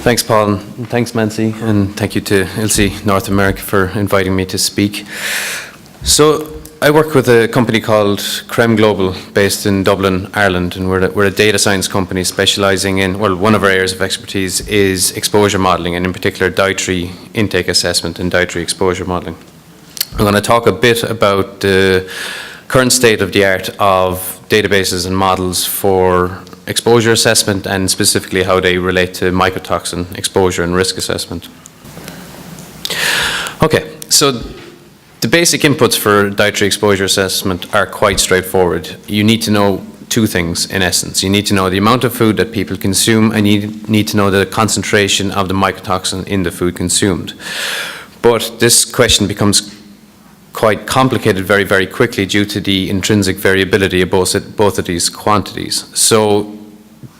Thanks, Paul, and thanks, Nancy, and thank you to ILSI North America for inviting me to speak. So I work with a company called Crème Global, based in Dublin, Ireland, and we're a data science company specializing in, well, one of our areas of expertise is exposure modeling, and in particular dietary intake assessment and dietary exposure modeling. I'm going to talk a bit about the current state of the art of databases and models for exposure assessment, and specifically how they relate to mycotoxin exposure and risk assessment. Okay, so the basic inputs for dietary exposure assessment are quite straightforward. You need to know two things in essence. You need to know the amount of food that people consume, and you need to know the concentration of the mycotoxin in the food consumed. But this question becomes quite complicated very, very quickly due to the intrinsic variability of both of these quantities. So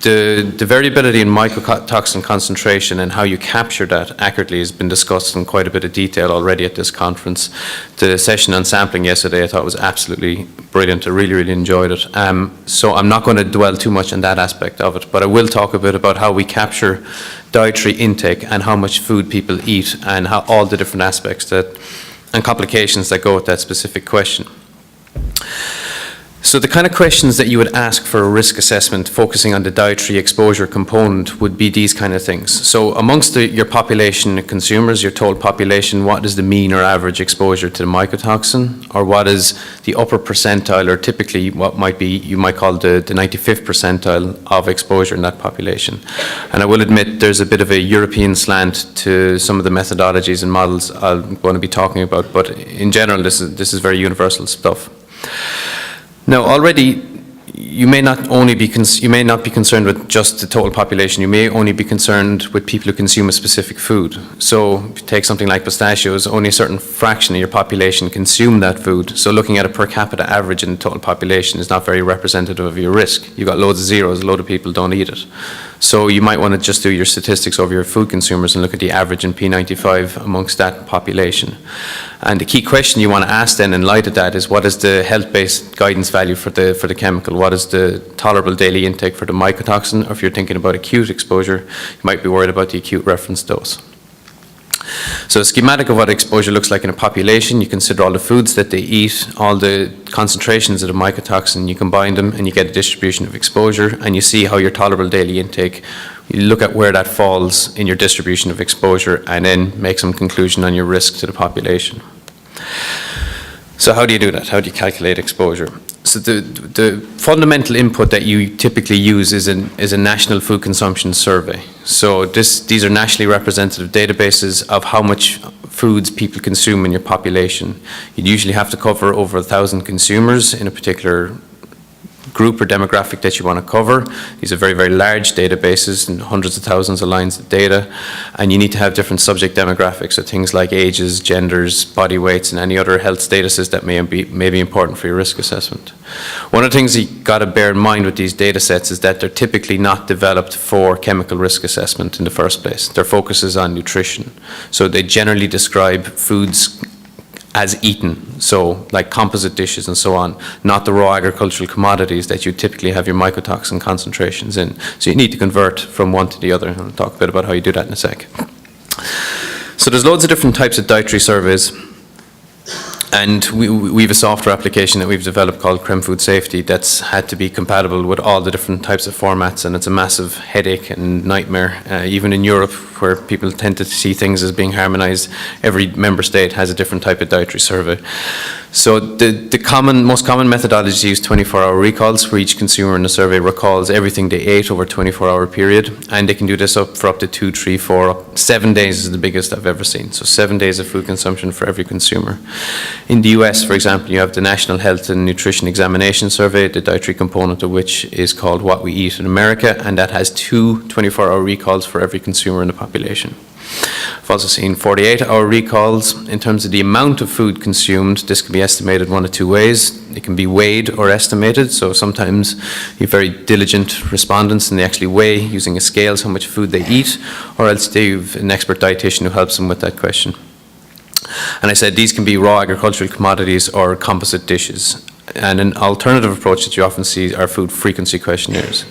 the variability in mycotoxin concentration and how you capture that accurately has been discussed in quite a bit of detail already at this conference. The session on sampling yesterday I thought was absolutely brilliant. I really, really enjoyed it. So I'm not going to dwell too much on that aspect of it, but I will talk a bit about how we capture dietary intake and how much food people eat, and how all the different aspects and complications that go with that specific question. So the kind of questions that you would ask for a risk assessment focusing on the dietary exposure component would be these kind of things. So amongst your population of consumers, your total population, what is the mean or average exposure to the mycotoxin? Or what is the upper percentile, or typically what you might call the 95th percentile of exposure in that population? And I will admit there's a bit of a European slant to some of the methodologies and models I'm going to be talking about, but in general this is very universal stuff. Now, already, you may not be concerned with just the total population. You may only be concerned with people who consume a specific food. So, if you take something like pistachios, only a certain fraction of your population consume that food. So, looking at a per capita average in the total population is not very representative of your risk. You've got loads of zeros, a load of people don't eat it. So, you might want to just do your statistics over your food consumers and look at the average in P95 amongst that population. And the key question you want to ask then in light of that is, what is the health-based guidance value for the chemical? What is the tolerable daily intake for the mycotoxin? Or if you're thinking about acute exposure, you might be worried about the acute reference dose. So a schematic of what exposure looks like in a population: you consider all the foods that they eat, all the concentrations of the mycotoxin, you combine them and you get a distribution of exposure, and you see how your tolerable daily intake, you look at where that falls in your distribution of exposure, and then make some conclusion on your risk to the population. So how do you do that? How do you calculate exposure? So the fundamental input that you typically use is a national food consumption survey. So these are nationally representative databases of how much foods people consume in your population. You'd usually have to cover over 1,000 consumers in a particular group or demographic that you want to cover. These are very, very large databases and hundreds of thousands of lines of data, and you need to have different subject demographics, so things like ages, genders, body weights, and any other health statuses that may be important for your risk assessment. One of the things you got to bear in mind with these data sets is that they're typically not developed for chemical risk assessment in the first place. Their focus is on nutrition. So they generally describe foods as eaten, so like composite dishes and so on, not the raw agricultural commodities that you typically have your mycotoxin concentrations in. So you need to convert from one to the other, and I'll talk a bit about how you do that in a sec. So there's loads of different types of dietary surveys, and we have a software application that we've developed called Crème Food Safety that's had to be compatible with all the different types of formats, and it's a massive headache and nightmare. Even in Europe, where people tend to see things as being harmonized, every member state has a different type of dietary survey. So the most common methodology is 24-hour recalls, where each consumer in the survey recalls everything they ate over a 24-hour period, and they can do this for up to 2, 3, 4, 7 days is the biggest I've ever seen. So 7 days of food consumption for every consumer. In the US, for example, you have the National Health and Nutrition Examination Survey, the dietary component of which is called What We Eat in America, and that has 2 24-hour recalls for every consumer in the population. I've also seen 48-hour recalls. In terms of the amount of food consumed, this can be estimated one of two ways. It can be weighed or estimated, so sometimes you have very diligent respondents and they actually weigh using a scale how much food they eat, or else they have an expert dietitian who helps them with that question. And I said these can be raw agricultural commodities or composite dishes. And an alternative approach that you often see are food frequency questionnaires.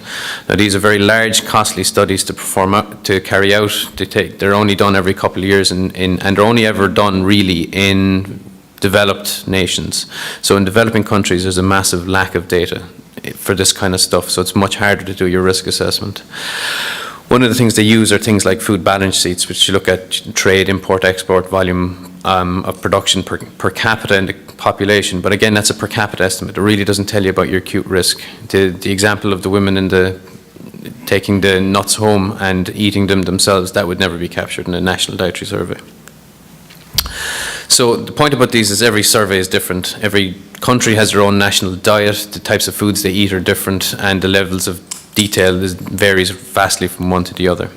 Now, these are very large, costly studies to carry out. They're only done every couple of years, and they're only ever done really in developed nations. So in developing countries, there's a massive lack of data for this kind of stuff, so it's much harder to do your risk assessment. One of the things they use are things like food balance sheets, which you look at trade, import, export, volume of production per capita in the population. But again, that's a per capita estimate. It really doesn't tell you about your acute risk. The example of the women taking the nuts home and eating them themselves, that would never be captured in a national dietary survey. So the point about these is every survey is different. Every country has their own national diet. The types of foods they eat are different, and the levels of detail varies vastly from one to the other.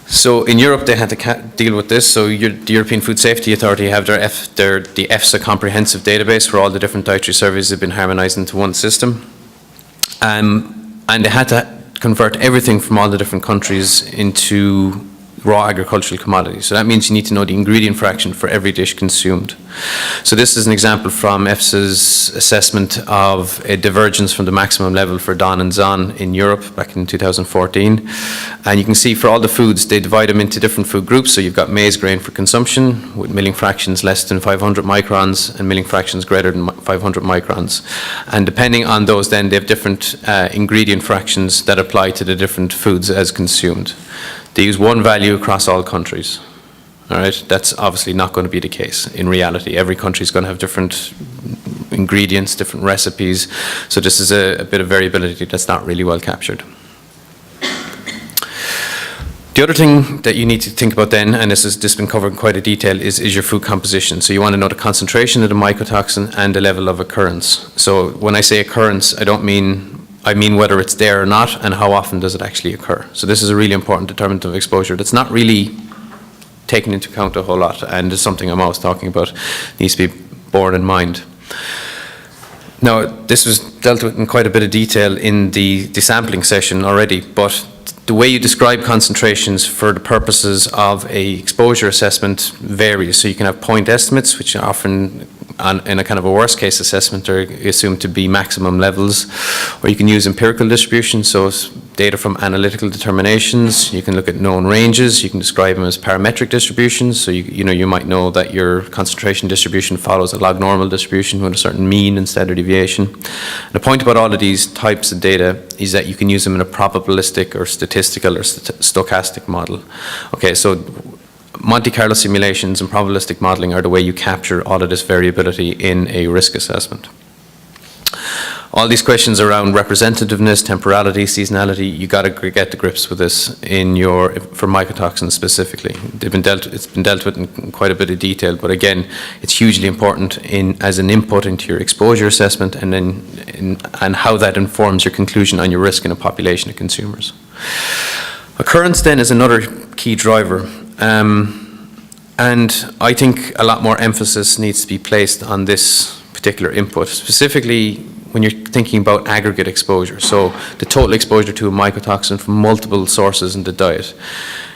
So in Europe, they had to deal with this. So the European Food Safety Authority have the EFSA comprehensive database where all the different dietary surveys have been harmonized into one system. And they had to convert everything from all the different countries into raw agricultural commodities. So that means you need to know the ingredient fraction for every dish consumed. So this is an example from EFSA's assessment of a divergence from the maximum level for DON and ZON in Europe back in 2014. And you can see for all the foods, they divide them into different food groups. So you've got maize grain for consumption with milling fractions less than 500 microns and milling fractions greater than 500 microns. And depending on those, then they have different ingredient fractions that apply to the different foods as consumed. They use one value across all countries. All right, that's obviously not going to be the case in reality. Every country is going to have different ingredients, different recipes. So this is a bit of variability that's not really well captured. The other thing that you need to think about then, and this has been covered in quite a detail, is your food composition. So you want to know the concentration of the mycotoxin and the level of occurrence. So when I say occurrence, I mean whether it's there or not, and how often does it actually occur. So this is a really important determinant of exposure that's not really taken into account a whole lot, and is something I'm always talking about, needs to be borne in mind. Now, this was dealt with in quite a bit of detail in the sampling session already, but the way you describe concentrations for the purposes of a exposure assessment varies. So you can have point estimates, which are often in a kind of a worst case assessment are assumed to be maximum levels, or you can use empirical distribution, so data from analytical determinations. You can look at known ranges. You can describe them as parametric distributions. So you might know that your concentration distribution follows a log normal distribution with a certain mean and standard deviation. And the point about all of these types of data is that you can use them in a probabilistic or statistical or stochastic model. Okay, so Monte Carlo simulations and probabilistic modeling are the way you capture all of this variability in a risk assessment. All these questions around representativeness, temporality, seasonality, you got to get to grips with this for mycotoxins specifically. It's been dealt with in quite a bit of detail, but again, it's hugely important as an input into your exposure assessment, and how that informs your conclusion on your risk in a population of consumers. Occurrence then is another key driver. And I think a lot more emphasis needs to be placed on this particular input, specifically when you're thinking about aggregate exposure. So the total exposure to a mycotoxin from multiple sources in the diet.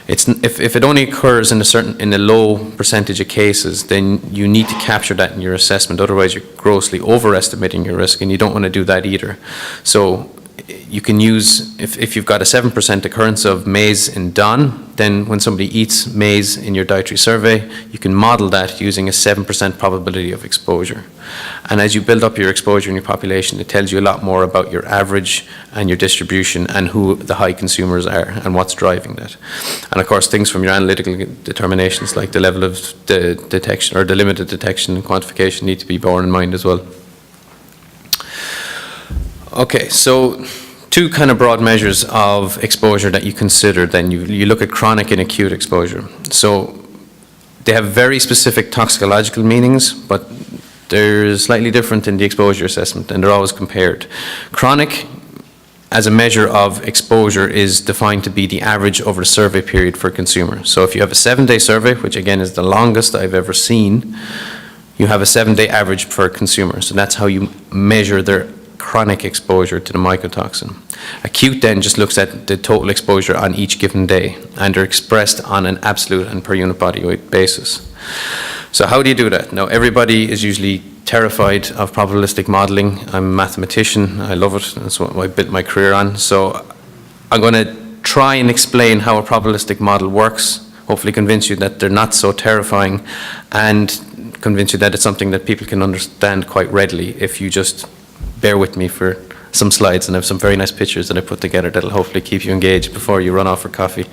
If it only occurs in a low percentage of cases, then you need to capture that in your assessment. Otherwise, you're grossly overestimating your risk, and you don't want to do that either. So you can use, if you've got a 7% occurrence of maize in DON, then when somebody eats maize in your dietary survey, you can model that using a 7% probability of exposure. And as you build up your exposure in your population, it tells you a lot more about your average and your distribution and who the high consumers are and what's driving that. And of course, things from your analytical determinations like the level of the detection or the limited detection and quantification need to be borne in mind as well. Okay, so two kind of broad measures of exposure that you consider. Then you look at chronic and acute exposure. So they have very specific toxicological meanings, but they're slightly different in the exposure assessment, and they're always compared. Chronic, as a measure of exposure, is defined to be the average over the survey period for a consumer. So if you have a 7-day survey, which again is the longest I've ever seen, you have a 7-day average for a consumer. So that's how you measure their chronic exposure to the mycotoxin. Acute then just looks at the total exposure on each given day, and they're expressed on an absolute and per unit body weight basis. So how do you do that? Now, everybody is usually terrified of probabilistic modelling. I'm a mathematician. I love it. That's what I built my career on. So I'm going to try and explain how a probabilistic model works, hopefully convince you that they're not so terrifying, and convince you that it's something that people can understand quite readily if you just bear with me for some slides, and I have some very nice pictures that I put together that'll hopefully keep you engaged before you run off for coffee.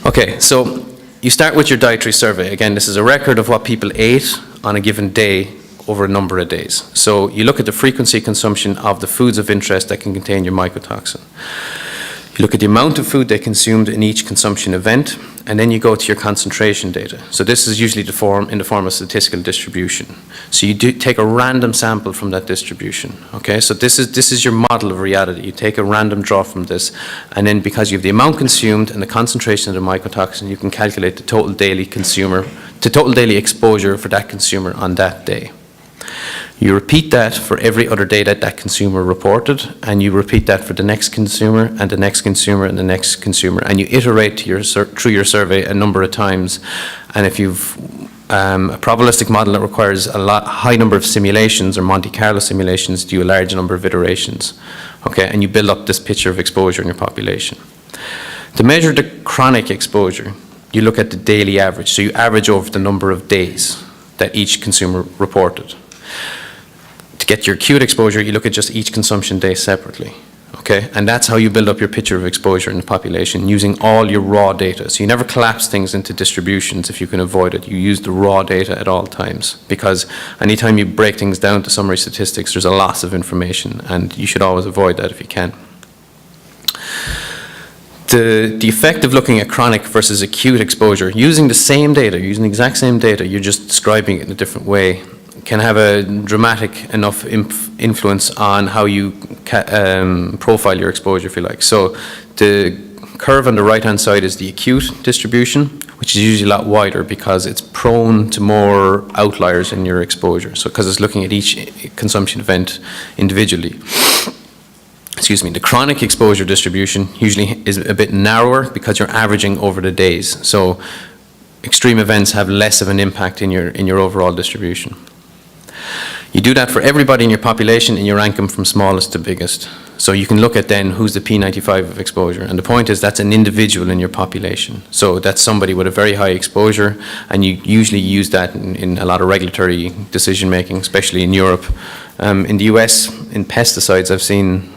Okay, so you start with your dietary survey. Again, this is a record of what people ate on a given day over a number of days. So you look at the frequency consumption of the foods of interest that can contain your mycotoxin. You look at the amount of food they consumed in each consumption event, and then you go to your concentration data. So this is usually in the form of statistical distribution. So you do take a random sample from that distribution. Okay, so this is your model of reality. You take a random draw from this, and then because you have the amount consumed and the concentration of the mycotoxin, you can calculate the total daily exposure for that consumer on that day. You repeat that for every other day that that consumer reported, and you repeat that for the next consumer and the next consumer and the next consumer, and you iterate through your survey a number of times. And if you've a probabilistic model that requires a high number of simulations or Monte Carlo simulations, do a large number of iterations, okay, and you build up this picture of exposure in your population. To measure the chronic exposure, you look at the daily average, so you average over the number of days that each consumer reported. To get your acute exposure, you look at just each consumption day separately, okay? And that's how you build up your picture of exposure in the population, using all your raw data. So you never collapse things into distributions if you can avoid it. You use the raw data at all times, because anytime you break things down to summary statistics, there's a loss of information, and you should always avoid that if you can. The effect of looking at chronic versus acute exposure, using the same data, using the exact same data, you're just describing it in a different way, can have a dramatic enough influence on how you profile your exposure, if you like. So the curve on the right-hand side is the acute distribution, which is usually a lot wider because it's prone to more outliers in your exposure. So because it's looking at each consumption event individually. Excuse me, the chronic exposure distribution usually is a bit narrower because you're averaging over the days. So extreme events have less of an impact in your overall distribution. You do that for everybody in your population, and you rank them from smallest to biggest. So you can look at then who's the P95 of exposure. And the point is that's an individual in your population. So that's somebody with a very high exposure, and you usually use that in a lot of regulatory decision making, especially in Europe. In the US, in pesticides, I've seen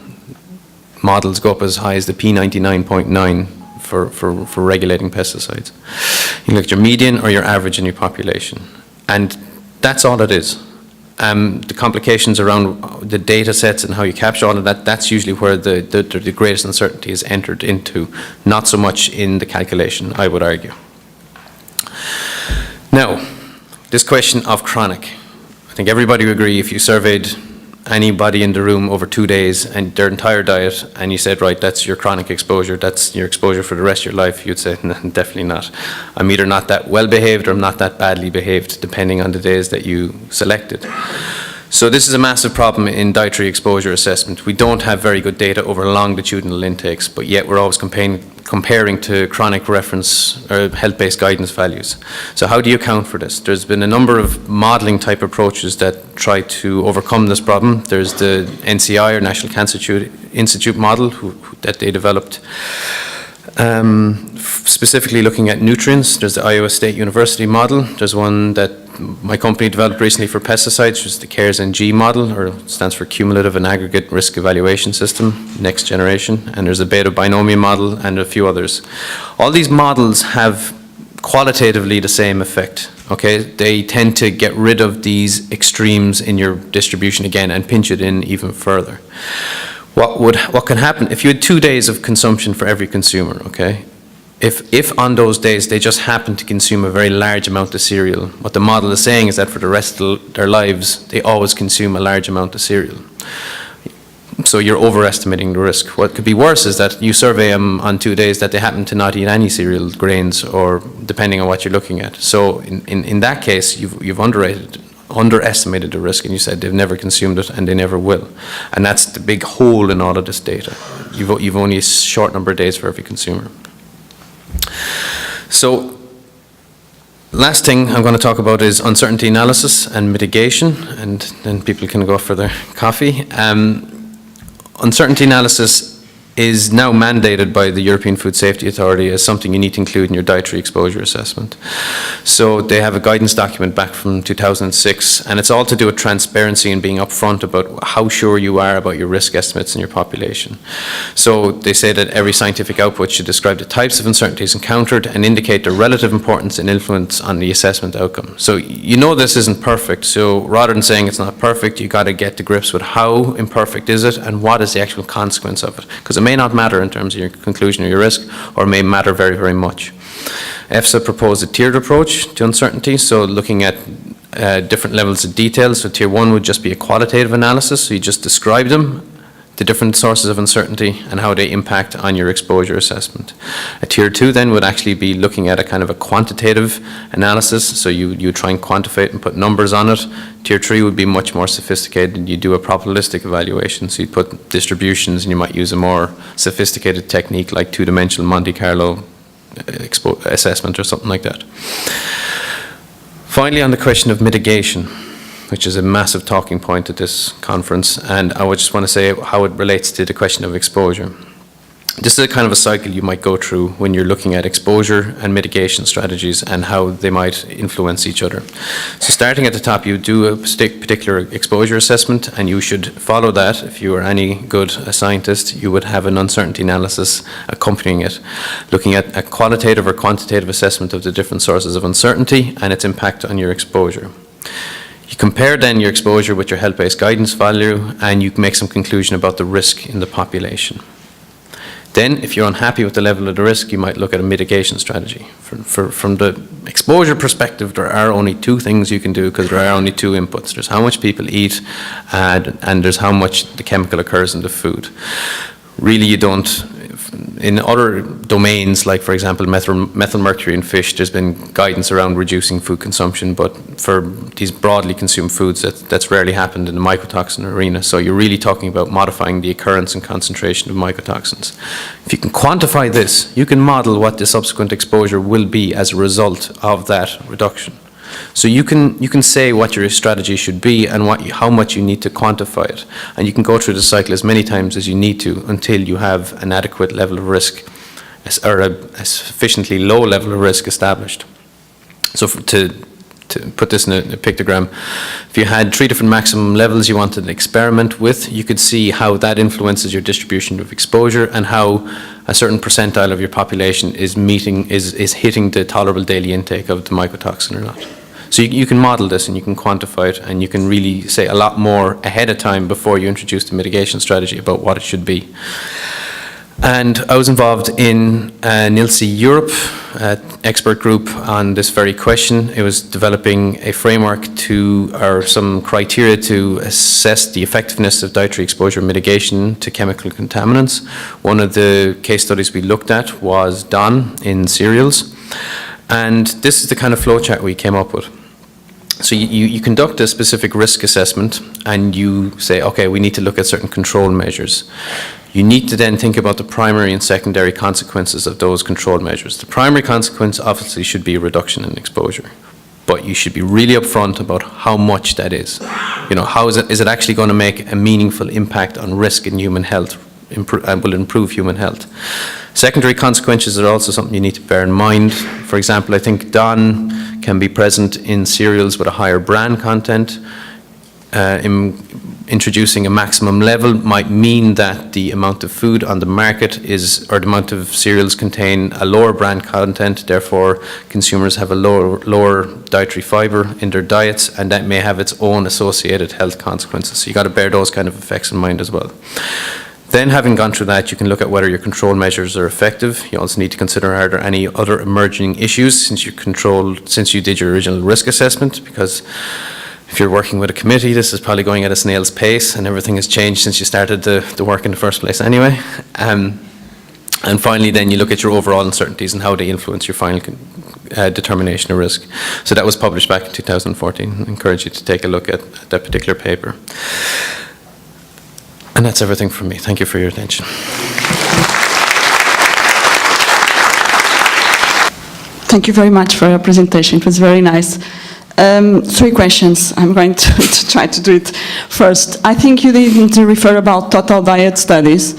models go up as high as the P99.9 for regulating pesticides. You look at your median or your average in your population. And that's all it is. The complications around the data sets and how you capture all of that, that's usually where the greatest uncertainty is entered into, not so much in the calculation, I would argue. Now, this question of chronic. I think everybody would agree if you surveyed anybody in the room over 2 days and their entire diet, and you said, right, that's your chronic exposure, that's your exposure for the rest of your life, you'd say, no, definitely not. I'm either not that well behaved or I'm not that badly behaved, depending on the days that you selected. So this is a massive problem in dietary exposure assessment. We don't have very good data over longitudinal intakes, but yet we're always comparing to chronic reference or health-based guidance values. So how do you account for this? There's been a number of modelling type approaches that try to overcome this problem. There's the NCI, or National Cancer Institute model that they developed, specifically looking at nutrients. There's the Iowa State University model. There's one that my company developed recently for pesticides, which is the CARES-NG model, or stands for Cumulative and Aggregate Risk Evaluation System, next generation. And there's a beta binomial model and a few others. All these models have qualitatively the same effect, okay? They tend to get rid of these extremes in your distribution again and pinch it in even further. What can happen if you had 2 days of consumption for every consumer, okay? If on those days they just happen to consume a very large amount of cereal, what the model is saying is that for the rest of their lives, they always consume a large amount of cereal. So you're overestimating the risk. What could be worse is that you survey them on 2 days that they happen to not eat any cereal grains, or depending on what you're looking at. So in that case, you've underestimated the risk, and you said they've never consumed it and they never will. And that's the big hole in all of this data. You've only a short number of days for every consumer. So Last thing I'm going to talk about is uncertainty analysis and mitigation, and then people can go for their coffee. Uncertainty analysis is now mandated by the European Food Safety Authority as something you need to include in your dietary exposure assessment. So they have a guidance document back from 2006, and it's all to do with transparency and being upfront about how sure you are about your risk estimates in your population. So they say that every scientific output should describe the types of uncertainties encountered and indicate their relative importance and influence on the assessment outcome. So you know this isn't perfect, so rather than saying it's not perfect, you got to get to grips with how imperfect is it and what is the actual consequence of it, because it may not matter in terms of your conclusion or your risk, or may matter very, very much. EFSA proposed a tiered approach to uncertainty, so looking at different levels of detail. So tier 1 would just be a qualitative analysis, so you just describe them, the different sources of uncertainty and how they impact on your exposure assessment. A tier 2 then would actually be looking at a kind of a quantitative analysis, so you try and quantify it and put numbers on it. Tier 3 would be much more sophisticated. You do a probabilistic evaluation, so you put distributions and you might use a more sophisticated technique like two-dimensional Monte Carlo assessment or something like that. Finally, on the question of mitigation, which is a massive talking point at this conference, and I would just want to say how it relates to the question of exposure. This is a kind of a cycle you might go through when you're looking at exposure and mitigation strategies and how they might influence each other. So starting at the top, you do a particular exposure assessment, and you should follow that. If you are any good a scientist, you would have an uncertainty analysis accompanying it, looking at a qualitative or quantitative assessment of the different sources of uncertainty and its impact on your exposure. You compare then your exposure with your health-based guidance value, and you make some conclusion about the risk in the population. Then, if you're unhappy with the level of the risk, you might look at a mitigation strategy. From the exposure perspective, there are only two things you can do, because there are only two inputs. There's how much people eat, and there's how much the chemical occurs in the food. Really, you don't. In other domains, like for example methyl mercury in fish, there's been guidance around reducing food consumption, but for these broadly consumed foods, that's rarely happened in the mycotoxin arena. So you're really talking about modifying the occurrence and concentration of mycotoxins. If you can quantify this, you can model what the subsequent exposure will be as a result of that reduction. So you can say what your strategy should be and how much you need to quantify it. And you can go through the cycle as many times as you need to until you have an adequate level of risk, or a sufficiently low level of risk established. So to put this in a pictogram, if you had 3 different maximum levels you wanted to experiment with, you could see how that influences your distribution of exposure and how a certain percentile of your population is hitting the tolerable daily intake of the mycotoxin or not. So you can model this and you can quantify it, and you can really say a lot more ahead of time before you introduce the mitigation strategy about what it should be. And I was involved in an ILSI Europe expert group on this very question. It was developing a framework or some criteria to assess the effectiveness of dietary exposure mitigation to chemical contaminants. One of the case studies we looked at was done in cereals. And this is the kind of flowchart we came up with. So you conduct a specific risk assessment, and you say, okay, we need to look at certain control measures. You need to then think about the primary and secondary consequences of those control measures. The primary consequence obviously should be a reduction in exposure, but you should be really upfront about how much that is. You know, how is it actually going to make a meaningful impact on risk in human health, and will improve human health. Secondary consequences are also something you need to bear in mind. For example, I think DON can be present in cereals with a higher bran content. Introducing a maximum level might mean that the amount of food on the market or the amount of cereals contain a lower bran content, therefore consumers have a lower dietary fiber in their diets, and that may have its own associated health consequences. So you got to bear those kind of effects in mind as well. Then, having gone through that, you can look at whether your control measures are effective. You also need to consider, are there any other emerging issues since you did your original risk assessment, because if you're working with a committee, this is probably going at a snail's pace, and everything has changed since you started the work in the first place anyway. And finally, then you look at your overall uncertainties and how they influence your final determination of risk. So that was published back in 2014. I encourage you to take a look at that particular paper. And that's everything from me. Thank you for your attention. Thank you very much for your presentation. It was very nice. 3 questions. I'm going to try to do it first. I think you didn't refer about total diet studies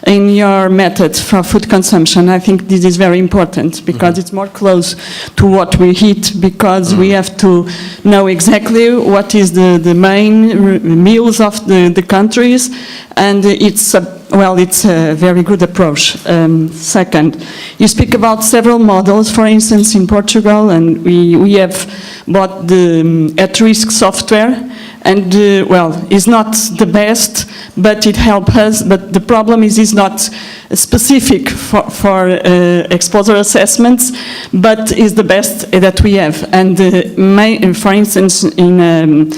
in your method for food consumption. I think this is very important because it's more close to what we eat, because we have to know exactly what is the main meals of the countries, and it's a very good approach. Second, you speak about several models, for instance, in Portugal, and we have bought the at-risk software, and it's not the best, but it helps us. But the problem is it's not specific for exposure assessments, but is the best that we have. And for instance, in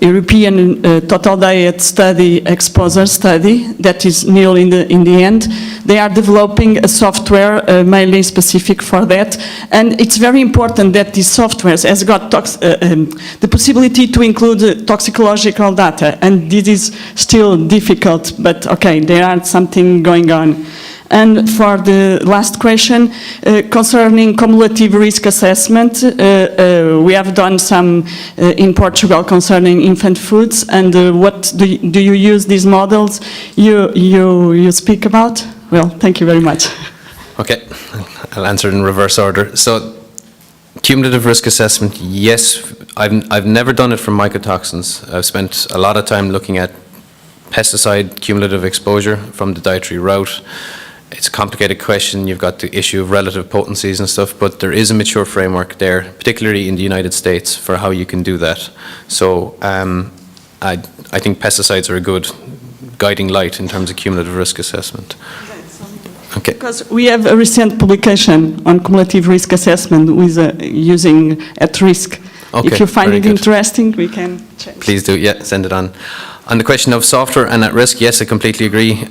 European total diet study, exposure study, that is nearly in the end, they are developing a software mainly specific for that, and it's very important that this software has got the possibility to include toxicological data, and this is still difficult, but okay, there are something going on. And for the last question, concerning cumulative risk assessment, we have done some in Portugal concerning infant foods, and what do you use these models you speak about? Well, thank you very much. Okay, I'll answer in reverse order. So, cumulative risk assessment, yes, I've never done it for mycotoxins. I've spent a lot of time looking at pesticide cumulative exposure from the dietary route. It's a complicated question. You've got the issue of relative potencies and stuff, but there is a mature framework there, particularly in the United States, for how you can do that. So I think pesticides are a good guiding light in terms of cumulative risk assessment. Okay. Because we have a recent publication on cumulative risk assessment with using at risk. Okay, if you find it good. Interesting, we can change. Please do, yeah, send it on. On the question of software and at risk, yes, I completely agree.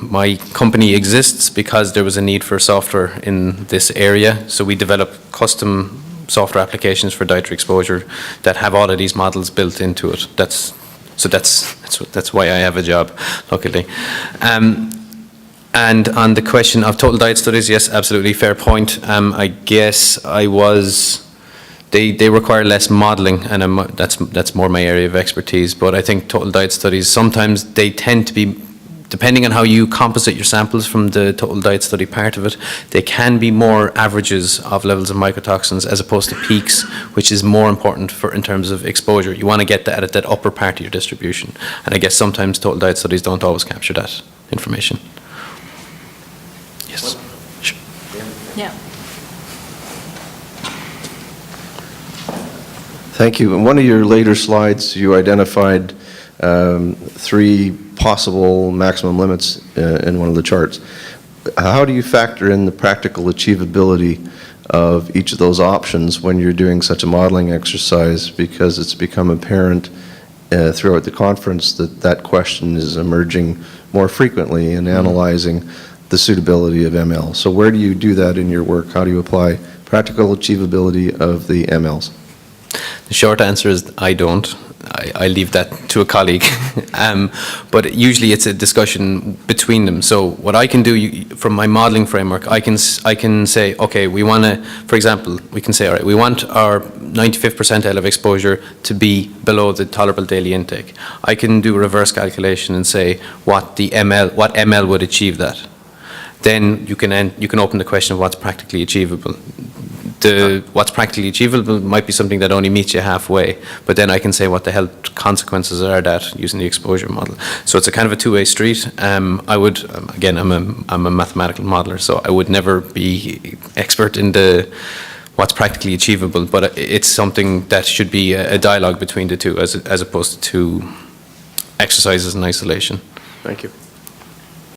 My company exists because there was a need for software in this area. So we develop custom software applications for dietary exposure that have all of these models built into it. That's why I have a job, luckily. And on the question of total diet studies, yes, absolutely, fair point. I guess they require less modelling, and that's more my area of expertise. But I think total diet studies, sometimes they tend to be, depending on how you composite your samples from the total diet study part of it, they can be more averages of levels of mycotoxins as opposed to peaks, which is more important in terms of exposure. You want to get that at that upper part of your distribution. And I guess sometimes total diet studies don't always capture that information. Yes. Sure. Yeah. Thank you. In one of your later slides, you identified 3 possible maximum limits in one of the charts. How do you factor in the practical achievability of each of those options when you're doing such a modeling exercise? Because it's become apparent throughout the conference that that question is emerging more frequently in analyzing the suitability of ML. So where do you do that in your work? How do you apply practical achievability of the MLs? The short answer is I don't. I leave that to a colleague. But usually it's a discussion between them. So what I can do from my modeling framework, I can say, okay, we want to, for example, we can say, all right, we want our 95th percentile of exposure to be below the tolerable daily intake. I can do a reverse calculation and say what ML would achieve that. Then you can open the question of what's practically achievable. What's practically achievable might be something that only meets you halfway, but then I can say what the health consequences are that using the exposure model. So it's a kind of a two-way street. I would, again, I'm a mathematical modeler, so I would never be expert in what's practically achievable, but it's something that should be a dialogue between the two as opposed to exercises in isolation. Thank you.